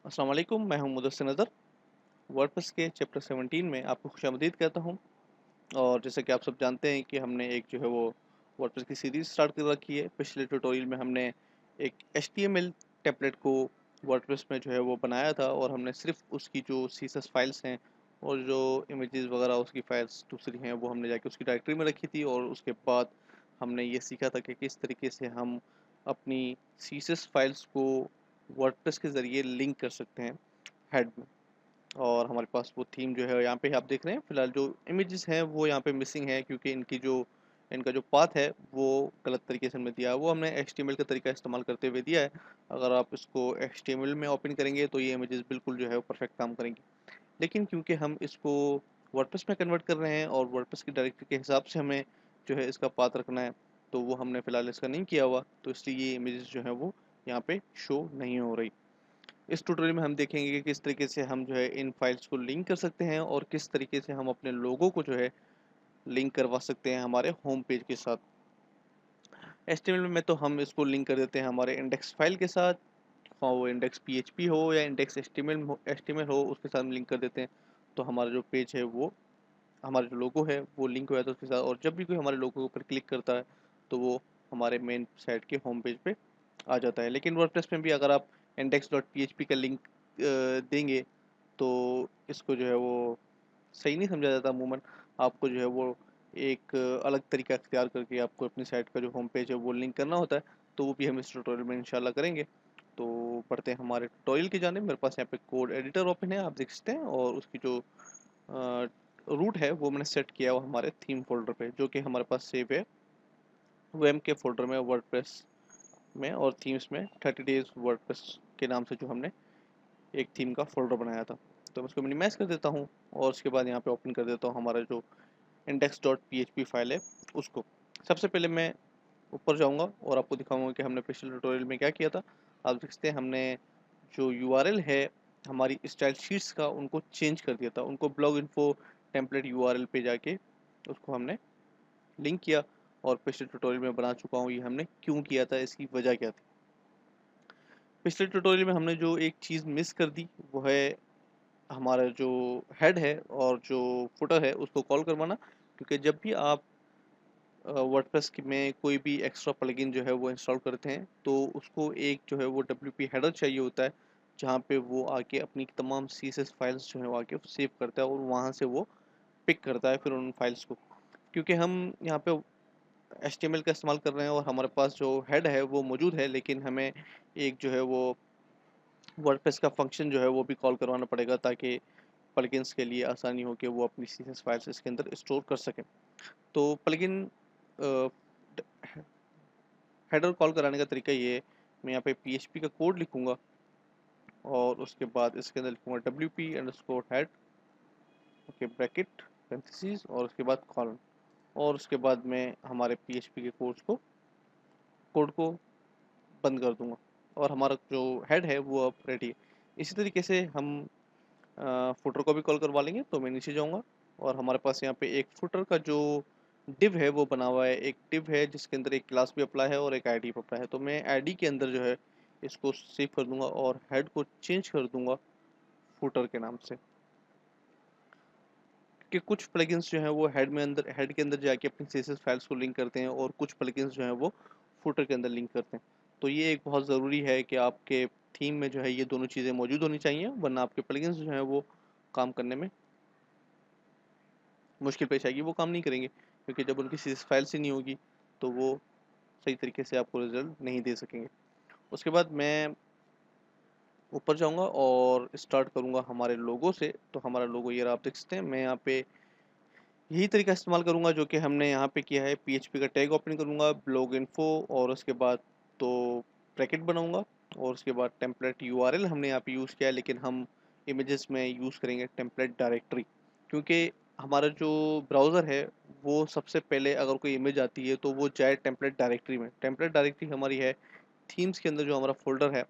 अस्सलाम वालेकुम, मैं हूं मुदस्सिर नज़र। वर्डप्रेस के चैप्टर 17 में आपको खुशामदीद कहता हूं। और जैसे कि आप सब जानते हैं कि हमने एक जो है वो वर्डप्रेस की सीरीज़ स्टार्ट कर रखी है। पिछले ट्यूटोरियल में हमने एक एचटीएमएल टेम्पलेट को वर्डप्रेस में जो है वो बनाया था, और हमने सिर्फ उसकी जो सीएसएस फाइल्स हैं और जो इमेजेस वगैरह उसकी फाइल्स दूसरी हैं वो हमने जाके उसकी डायरेक्टरी में रखी थी। और उसके बाद हमने ये सीखा था कि किस तरीके से हम अपनी सीएसएस फाइल्स को वर्डप्रेस के ज़रिए लिंक कर सकते हैं हेड में। और हमारे पास वो थीम जो है यहाँ पे आप देख रहे हैं, फिलहाल जो इमेजेस हैं वो यहाँ पे मिसिंग है, क्योंकि इनका जो पाथ है वो गलत तरीके से हमने दिया है। वो हमने एचटीएमएल का तरीका इस्तेमाल करते हुए दिया है। अगर आप इसको एचटीएमएल में ओपन करेंगे तो ये इमेजेस बिल्कुल जो है वो परफेक्ट काम करेंगी। लेकिन क्योंकि हम इसको वर्डप्रेस में कन्वर्ट कर रहे हैं और वर्डप्रेस की डायरेक्टरी के हिसाब से हमें जो है इसका पाथ रखना है, तो वो हमने फ़िलहाल इसका नहीं किया हुआ, तो इसलिए ये इमेजेस जो है वो यहाँ पे शो नहीं हो रही। इस ट्यूटोरियल में हम देखेंगे कि किस तरीके से हम जो है इन फाइल्स को लिंक कर सकते हैं और किस तरीके से हम अपने लोगों को जो है लिंक करवा सकते हैं हमारे होम पेज के साथ। एचटीएमएल में तो हम इसको लिंक कर देते हैं हमारे इंडेक्स फाइल के साथ, हाँ वो इंडेक्स पीएचपी हो या इंडेक्स एचटीएमएल हो, उसके साथ हम लिंक कर देते हैं। तो हमारा जो पेज है वो, हमारा जो लोगो है वो लिंक हो जाता है उसके साथ। और जब भी कोई हमारे लोगो के ऊपर क्लिक करता है तो वो हमारे मेन साइट के होम पेज पे आ जाता है। लेकिन वर्डप्रेस में भी अगर आप index.php का लिंक देंगे तो इसको जो है वो सही नहीं समझा जाता अमूमन। आपको जो है वो एक अलग तरीका इख्तियार करके आपको अपनी साइट का जो होम पेज है वो लिंक करना होता है। तो वो भी हम इस ट्यूटोरियल में इंशाल्लाह करेंगे। तो पढ़ते हैं हमारे ट्यूटोरियल की जानिब। मेरे पास यहाँ पे कोड एडिटर ओपन है, आप देख सकते हैं, और उसकी जो रूट है वो मैंने सेट किया हुआ हमारे थीम फोल्डर पे, जो कि हमारे पास सेव है वेम के फोल्डर में वर्डप्रेस में। और थीम्स में 30 डेज वर्डप्रेस के नाम से जो हमने एक थीम का फोल्डर बनाया था। तो मैं उसको मिनिमाइज कर देता हूँ और उसके बाद यहाँ पे ओपन कर देता हूँ हमारा जो index.php फाइल है उसको। सबसे पहले मैं ऊपर जाऊँगा और आपको दिखाऊंगा कि हमने पिछले ट्यूटोरियल में क्या किया था। आप देख सकते हैं हमने जो यूआरएल है हमारी स्टाइल शीट्स का उनको चेंज कर दिया था, उनको ब्लॉग इन्फो टेम्पलेट यूआरएल पे जाके उसको हमने लिंक किया। और पिछले ट्यूटोरियल में बना चुका हूँ ये हमने क्यों किया था, इसकी वजह क्या थी। पिछले ट्यूटोरियल में हमने जो एक चीज़ मिस कर दी वो है हमारा जो हेड है और जो फुटर है उसको कॉल करवाना। क्योंकि जब भी आप वर्डप्रेस में कोई भी एक्स्ट्रा प्लगइन जो है वो इंस्टॉल करते हैं तो उसको एक जो है वो डब्ल्यूपी हेडर चाहिए होता है, जहाँ पे वो आके अपनी तमाम सीएसएस फाइल्स जो है वो आके सेव करता है और वहाँ से वो पिक करता है फिर उन फाइल्स को। क्योंकि हम यहाँ पे एचटीएमएल का इस्तेमाल कर रहे हैं और हमारे पास जो हेड है वो मौजूद है, लेकिन हमें एक जो है वो वर्डप्रेस का फंक्शन जो है वो भी कॉल करवाना पड़ेगा, ताकि प्लगइन्स के लिए आसानी हो कि वो अपनी सीएसएस फाइल्स इसके अंदर स्टोर कर सकें। तो प्लगइन हेडर कॉल कराने का तरीका ये है, मैं यहाँ पे पीएचपी का कोड लिखूंगा और उसके बाद इसके अंदर लिखूंगा wp_head, ओके, ब्रैकेट पेरेंथीसेस और उसके बाद कॉलन। और उसके बाद मैं हमारे पीएचपी के कोड को बंद कर दूंगा और हमारा जो हेड है वो अब रेडी है। इसी तरीके से हम फुटर को भी कॉल करवा लेंगे। तो मैं नीचे जाऊंगा और हमारे पास यहाँ पे एक फुटर का जो डिव है वो बना हुआ है। एक डिव है जिसके अंदर एक क्लास भी अप्लाई है और एक आईडी भी अप्लाई है। तो मैं आईडी के अंदर जो है इसको सेव कर दूंगा और हेड को चेंज कर दूंगा फुटर के नाम से। कि कुछ प्लगइन्स जो हैं वो हेड के अंदर जाके अपनी सीएसएस फाइल्स को लिंक करते हैं और कुछ प्लगइन्स जो हैं वो फुटर के अंदर लिंक करते हैं। तो ये एक बहुत ज़रूरी है कि आपके थीम में जो है ये दोनों चीज़ें मौजूद होनी चाहिए, वरना आपके प्लगइन्स जो हैं वो काम करने में मुश्किल पेश आएगी, वो काम नहीं करेंगे। क्योंकि जब उनकी सीएसएस फाइल्स ही नहीं होगी तो वो सही तरीके से आपको रिजल्ट नहीं दे सकेंगे। उसके बाद मैं ऊपर जाऊंगा और स्टार्ट करूंगा हमारे लोगो से। तो हमारा लोगो ये रहा, आप देख सकते हैं। मैं यहाँ पे यही तरीका इस्तेमाल करूंगा जो कि हमने यहाँ पे किया है। पीएचपी का टैग ओपन करूंगा, ब्लॉग इन्फो, और उसके बाद तो ब्रैकेट बनाऊंगा और उसके बाद टेम्पलेट यूआरएल हमने यहाँ पे यूज़ किया है, लेकिन हम इमेजेस में यूज़ करेंगे टेम्पलेट डायरेक्टरी। क्योंकि हमारा जो ब्राउज़र है वो सबसे पहले अगर कोई इमेज आती है तो वो जाए टेम्पलेट डायरेक्टरी में। टेम्पलेट डायरेक्टरी हमारी है थीम्स के अंदर, जो हमारा फोल्डर है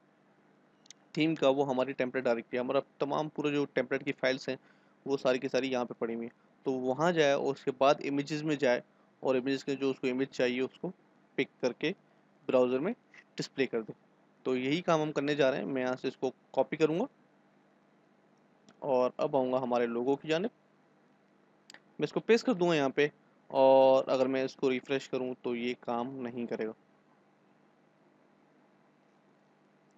थीम का वो हमारी टेम्पलेट डायरेक्टरी। हमारा तमाम पूरा जो टेम्पलेट की फाइल्स हैं वो सारी की सारी यहाँ पे पड़ी हुई हैं। तो वहाँ जाए और उसके बाद इमेजेस में जाए और इमेजेस के जो उसको इमेज चाहिए उसको पिक करके ब्राउज़र में डिस्प्ले कर दे। तो यही काम हम करने जा रहे हैं। मैं यहाँ से इसको कॉपी करूँगा और अब आऊँगा हमारे लोगो की जानिब। मैं इसको पेस्ट कर दूंगा यहाँ पे, और अगर मैं इसको रिफ्रेश करूँ तो ये काम नहीं करेगा।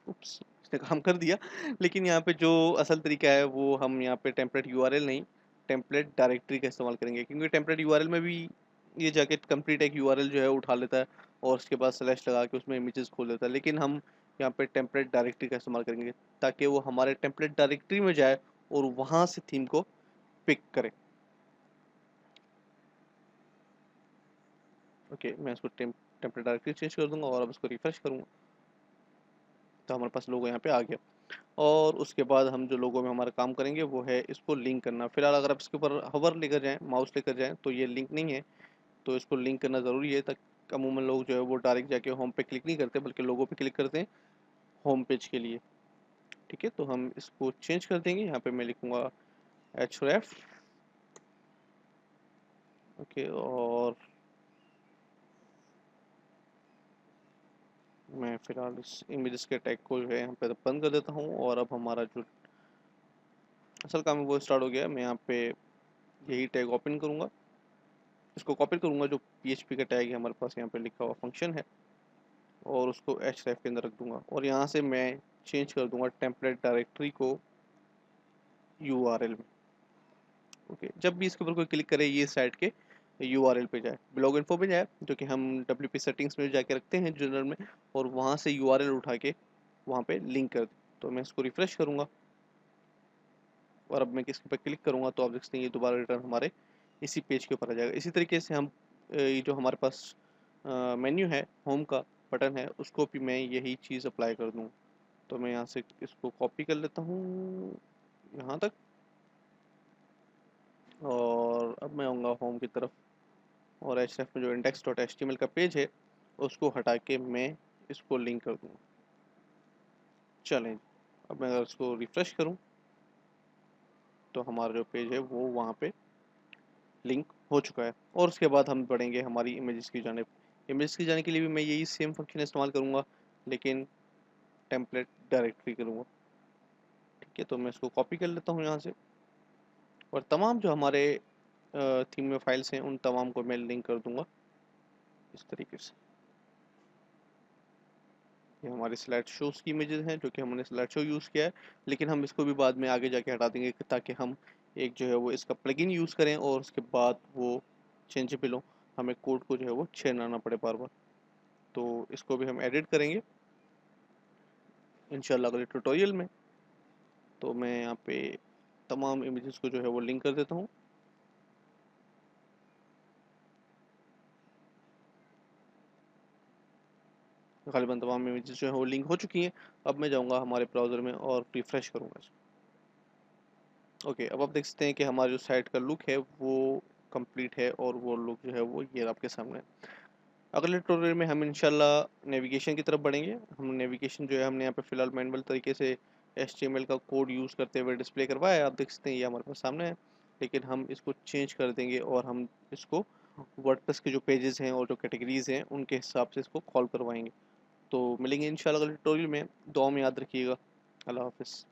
उप्स, इसने काम कर दिया। लेकिन यहाँ पे जो असल तरीका है वो हम यहाँ पे टेम्पलेट यूआरएल नहीं, टेम्पलेट डायरेक्टरी का इस्तेमाल करेंगे, क्योंकि टेम्पलेट यूआरएल में भी ये जाके कंप्लीट एक यूआरएल जो है उठा लेता है और उसके बाद स्लैश लगा के उसमें इमेजेस खोल देता है। लेकिन हम यहाँ पे टेम्पलेट डायरेक्टरी का इस्तेमाल करेंगे ताकि वो हमारे टेम्पलेट डायरेक्टरी में जाए और वहाँ से थीम को पिक करे। ओके, मैं इसको टेम्पलेट डायरेक्टरी चेंज कर दूंगा और अब इसको रिफ्रेश करूँगा तो हमारे पास लोगो यहाँ पे आ गया। और उसके बाद हम जो लोगों में हमारा काम करेंगे वो है इसको लिंक करना। फिलहाल अगर आप इसके ऊपर हवर लेकर जाएं, माउस लेकर जाएं, तो ये लिंक नहीं है, तो इसको लिंक करना ज़रूरी है। तक अमूमन लोग जो है वो डायरेक्ट जाके होम पे क्लिक नहीं करते, बल्कि लोगों पे क्लिक करते हैं होम पेज के लिए। ठीक है, तो हम इसको चेंज कर देंगे। यहाँ पे मैं लिखूँगा href। ओके, और मैं फ़िलहाल इस इमेजेस के टैग को जो है यहाँ पे बंद कर देता हूँ, और अब हमारा जो असल काम है वो स्टार्ट हो गया है। मैं यहाँ पे यही टैग ओपन करूँगा, इसको कॉपी करूँगा, जो PHP का टैग है हमारे पास यहाँ पे लिखा हुआ फंक्शन है, और उसको href के अंदर रख दूँगा, और यहाँ से मैं चेंज कर दूँगा टेम्पलेट डायरेक्टरी को यूआरएल में। ओके, जब भी इसके ऊपर कोई क्लिक करे ये साइट के यूआरएल पे जाए, ब्लॉग इन्फो पे जाए, जो कि हम WP सेटिंग्स में जाके रखते हैं जनरल में, और वहाँ से यूआरएल उठा के वहाँ पे लिंक कर दें। तो मैं इसको रिफ्रेश करूँगा, और अब मैं किसके पे क्लिक करूँगा तो आप देख सकते हैं ये दोबारा रिटर्न हमारे इसी पेज के ऊपर आ जाएगा। इसी तरीके से हम ये जो हमारे पास मेन्यू है, होम का बटन है, उसको भी मैं यही चीज़ अप्लाई कर दूँ। तो मैं यहाँ से इसको कॉपी कर लेता हूँ यहाँ तक, और अब मैं आऊँगा होम की तरफ, और href में जो index.html का पेज है उसको हटा के मैं इसको लिंक कर दूँगा। चलें, अब मैं अगर इसको रिफ्रेश करूँ तो हमारा जो पेज है वो वहाँ पे लिंक हो चुका है। और उसके बाद हम बढ़ेंगे हमारी इमेजेस की जानिब। इमेजेस की जाने के लिए भी मैं यही सेम फंक्शन इस्तेमाल करूँगा, लेकिन टेम्पलेट डायरेक्टरी करूँगा। ठीक है, तो मैं इसको कॉपी कर लेता हूँ यहाँ से, और तमाम जो हमारे थीम में फाइल्स हैं उन तमाम को मैं लिंक कर दूँगा इस तरीके से। ये हमारे स्लाइड शोज़ की इमेजेस हैं, जो कि हमने स्लाइड शो यूज़ किया है, लेकिन हम इसको भी बाद में आगे जाके हटा देंगे ताकि हम एक जो है वो इसका प्लगइन यूज़ करें और उसके बाद वो चेंजेबल हो, हमें कोड को जो है वो छेड़ना ना पड़े बार बार। तो इसको भी हम एडिट करेंगे इंशाल्लाह अगले ट्यूटोरियल में। तो मैं यहाँ पे तमाम इमेजेस को जो है वो लिंक कर देता हूँ। गालिबन तमाम इमेजेस जो है वो लिंक हो चुकी हैं। अब मैं जाऊँगा हमारे ब्राउज़र में और रिफ़्रेश करूँगा इसको। ओके, अब आप देख सकते हैं कि हमारी जो साइट का लुक है वो कंप्लीट है, और वो लुक जो है वो ये आपके सामने है। अगले ट्यूटोरियल में हम इंशाल्लाह नेविगेशन की तरफ बढ़ेंगे। हम नेविगेशन जो है हमने यहाँ पे फ़िलहाल मैनुअल तरीके से HTML का कोड यूज़ करते हुए डिस्प्ले करवाया है, आप देख सकते हैं ये हमारे पास सामने है। लेकिन हम इसको चेंज कर देंगे, और हम इसको वर्डप्रेस के जो पेजेस हैं और जो कैटेगरीज़ हैं उनके हिसाब से इसको कॉल करवाएंगे। तो मिलेंगे इंशाल्लाह अगले ट्यूटोरियल में। दुआ में याद रखिएगा। अल्लाह हाफ़िज़।